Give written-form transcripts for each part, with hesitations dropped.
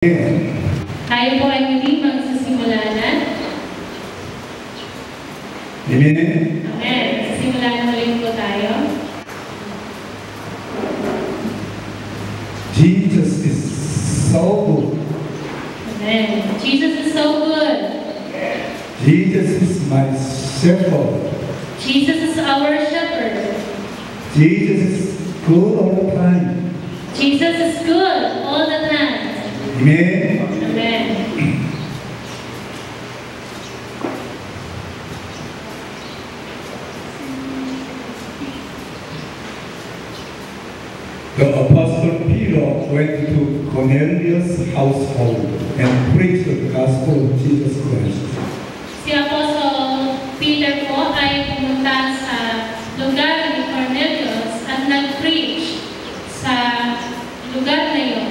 Tayo po ay muli magsisimula na. Amen. Amen. Simulan muli po tayo. Jesus is so good. Amen. Jesus is so good. Jesus is my shepherd. Jesus is our shepherd. Jesus is good all the time. Jesus is good all the time. Amen. Amen. The Apostle Peter went to Cornelius' household and preached the gospel of Jesus Christ. Si Apostle Peter po ay pumunta sa lugar ni Cornelius at nag-preach sa lugar na yun.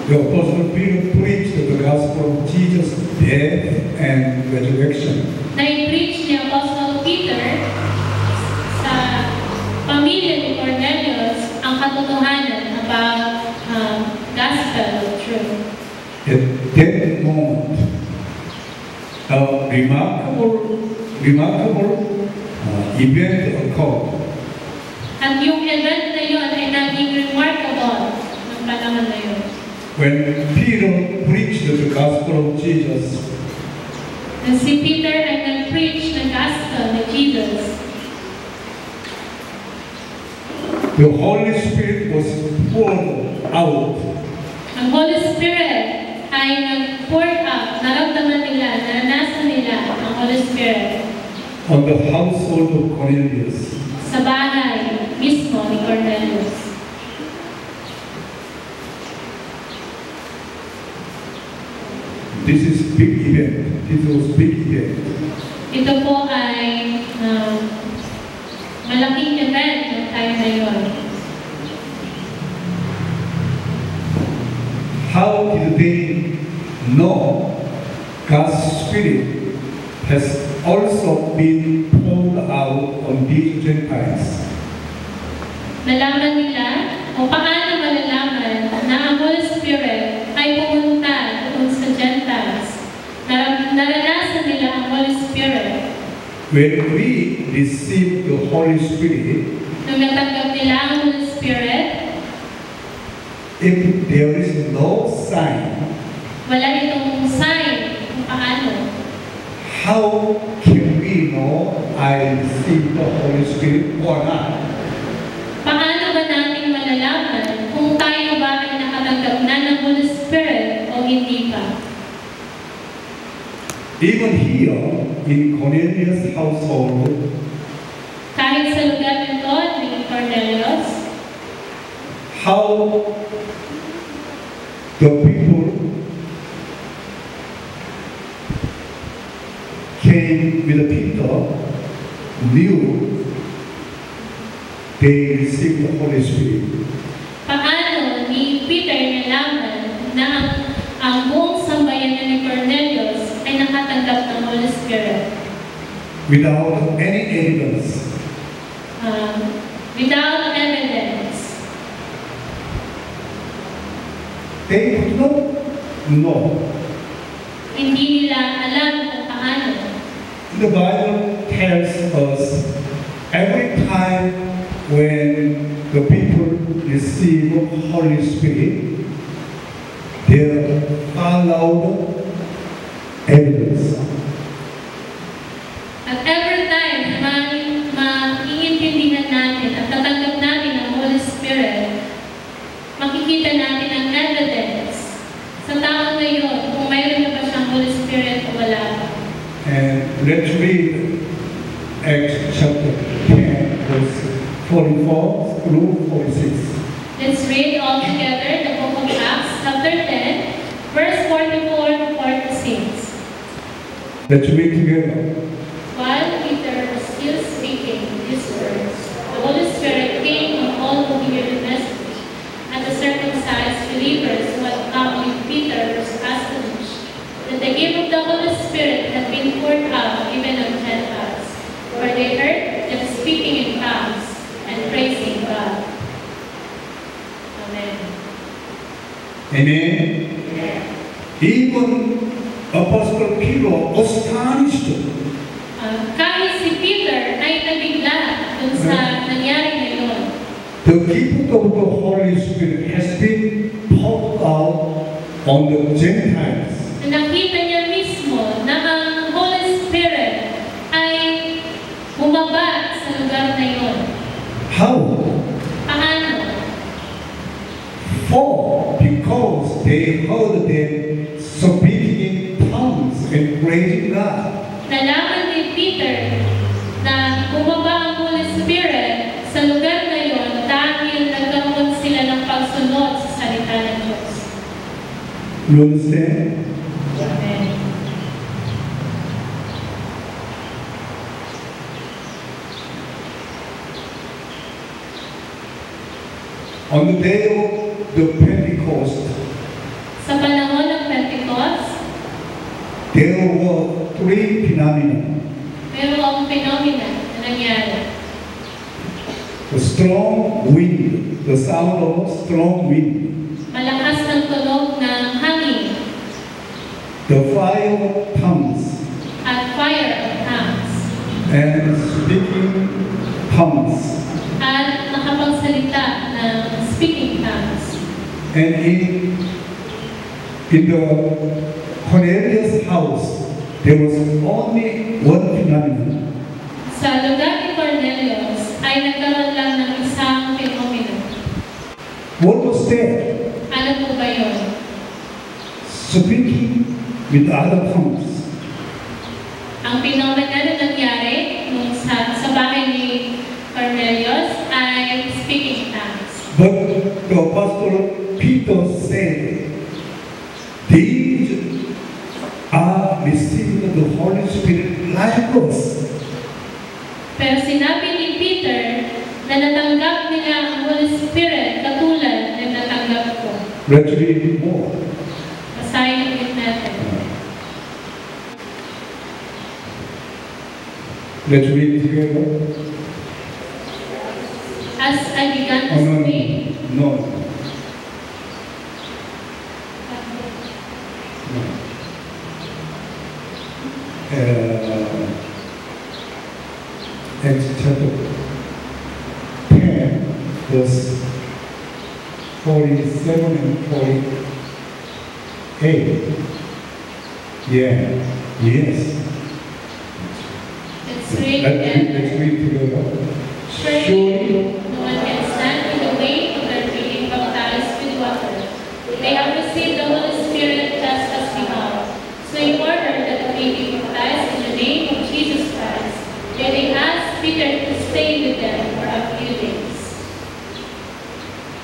The Apostle Peter preached the gospel of Jesus' death and resurrection. Na-preach ni Apostle Peter sa pamilya ni Cornelius ang katotohanan about gospel of truth. At that moment, a remarkable event occurred. At yung event na yun ay naging remarkable ng panahon na yun. When Peter preached the gospel of Jesus, And si Peter ay nag-preach ng gospel ni Jesus. the Holy Spirit was poured out. Ang Holy Spirit ay nag-pour out, naramdaman nila, naranasan nila ang Holy Spirit On the household of Cornelius. sa bahay mismo ni Cornelius. This is big event. This was big event. Ito po ay malaking event ng time na yun. How did they know God's Spirit has also been poured out on these Gentiles? Nalaman nila o paano malalaman na ang Holy Spirit ay pumunta doon sa Gentiles. Naranasan nila ang Holy Spirit. When we receive the Holy Spirit, Nung natanggap nila ang Holy Spirit, if there is no sign, wala itong sign kung paano. how can we know I received the Holy Spirit or not? Paano ba natin malalaman kung tayo ba ay nakatanggap na ng Holy Spirit o hindi pa? Even here in Cornelius' household, Kahit sa lugar nito ni Cornelius, how the people came with Peter knew they received the Holy Spirit. paano ni Peter nalaman na ang buong sambayanan ni Cornelius ay nakatanggap ng Holy Spirit Without any evidence, without evidence. they could not know. Hindi nila alam kung paano. The Bible tells us every time when the people receive Holy Spirit, there followed evidence. At every time na maiintindihan natin at tatanggap natin ang Holy Spirit, makikita natin ang evidence sa tao ngayon kung mayroon na ba siyang Holy Spirit o wala pa. And let's read Acts chapter 10, verse 44 through 46. Let's read all together the book of Acts, chapter 10, verse 44 to 46. Let's read together. While Peter was still speaking these words, the Holy Spirit came on all who heard the message, and the circumcised believers who had come with Peter were astonished that the gift of the Holy Spirit had been poured out even on Gentiles, for they heard them speaking in tongues and praising God. Amen. Amen. Amen. Even Apostle Peter astonished. Kahit si Peter ay nabigla dun sa nangyari ngayon. The gift of the Holy Spirit has been poured out on the Gentiles. Nakita niya mismo na ang Holy Spirit ay bumaba sa lugar na yun. How? Paano? Because they heard them speaking in tongues and praising God. Nalaman ni Peter na bumaba ang Holy Spirit sa lugar na yun dahil nagkaroon sila ng pagsunod sa salita ng Diyos. You understand? Amen. On the day of the Pentecost, Sa panahon ng Pentecost, there were three phenomena. mayroong phenomena na nangyari. The strong wind, the sound of strong wind, Malakas ng tunog ng hangin the fire of tongues, at fire of tongues and speaking tongues. at nakapagsalita ng speaking tongues. And in the Cornelius' house, there was only one phenomenon. Sa lugar ni Cornelius ay nagkaroon lang ng isang phenomena. What was that? Ano po ba yun? Speaking with other tongues. Ang phenomena na nangyari nung sa bahay ni Cornelius ay speaking tongues. But the Apostle Peter said, these are receiving the Holy Spirit like us. Pero sinabi ni Peter na natanggap nila ang Holy Spirit katulad na natanggap ko. Let's read more. Basahin ulit natin. Let's read together. As I began to Oh, speak, no. Acts chapter 10, verse 47 and 48. Yeah, yes. let's read again. Let's read together. Surely no one can stand in the way of their being baptized with water. They have received the Holy Spirit just as we have. So in order that we be baptized in the name of Jesus Christ, they asked Peter to stay with them for a few days.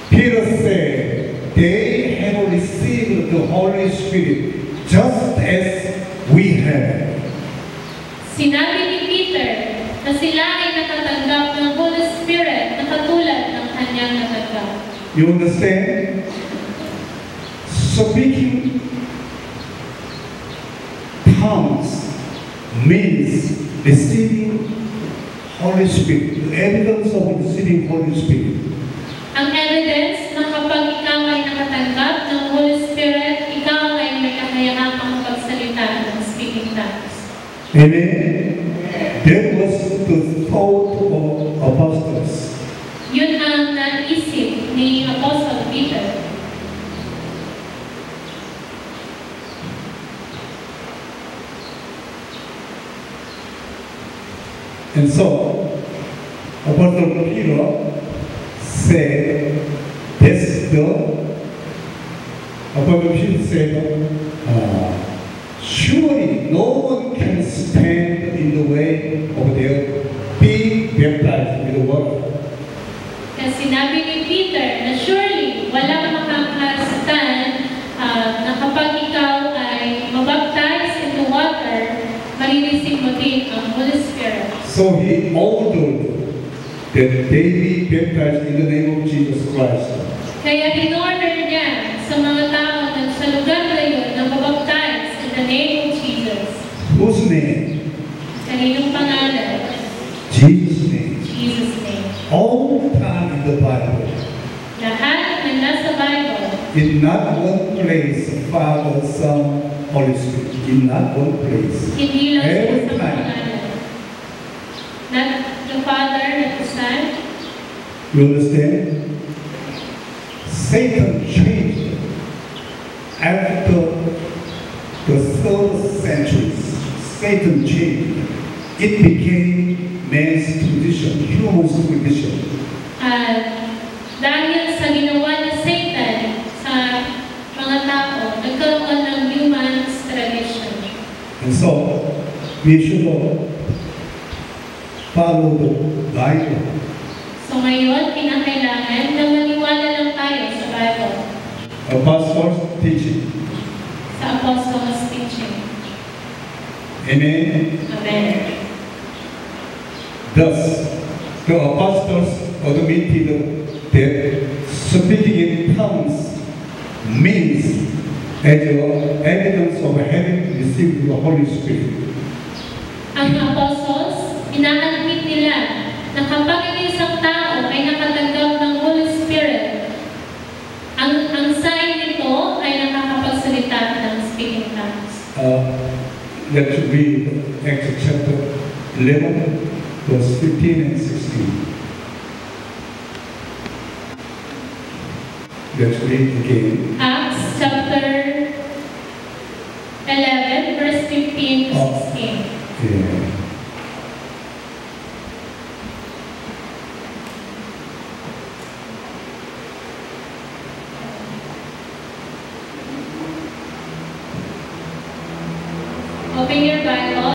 Peter said, they have received the Holy Spirit just as we have. Sinabi ni Peter na sila ay nakatanggap ng Holy Spirit na katulad ng kanyang natanggap. You understand? Speaking tongues means receiving Holy Spirit, the evidence of receiving Holy Spirit. Ang evidence na kapag ikaw ay nakatanggap ng Holy Spirit, ikaw ay may kakayahang makapagsalita ng speaking tongues. Amen? That was the thought of apostles. Yun ang naisip ni Apostle Peter. And so, Apostle Peter said, Apostle Peter said, surely no one can stand in the way of their being baptized with the water. Kasi sinabi ni Peter na surely walang makakastand na kapag ikaw ay mabaptize into water, marireceive mo din ang Holy Spirit. So he ordered that they be baptized in the name of Jesus Christ. Kaya in-order niya sa mga tao na sa lugar na yun na mabaptize in the name of Jesus. Whose name? Kaninong pangalan? Jesus' name. Jesus' name. All the time in the Bible, Lahat na nasa Bible, In not one place, Father, Son, Holy Spirit. In not one place. Hindi lang sa Every isang time. pangalan. Not the Father, not the Son. You understand? Satan changed after the 3rd century. Satan changed. It became man's tradition, human's tradition. Dahil sa ginawa ni Satan sa mga tao, nagkaroon ng human's tradition. And so, we should follow the Bible. So ngayon, kinakailangan na maniwala lang tayo sa Bible, Apostles' teaching. sa Apostles' teaching. Amen. Amen. Thus, the apostles admitted that speaking in tongues means as evidence of having received the Holy Spirit. Ang Apostles, ina-admit nila na kapag ang isang tao ay nakatanggap ng Holy Spirit, ang sign nito ay nakakapagsalita ng speaking tongues. Let's read Acts chapter 11, verse 15 and 16. Let's read again. Acts chapter 11, verse 15 to 16. Yeah.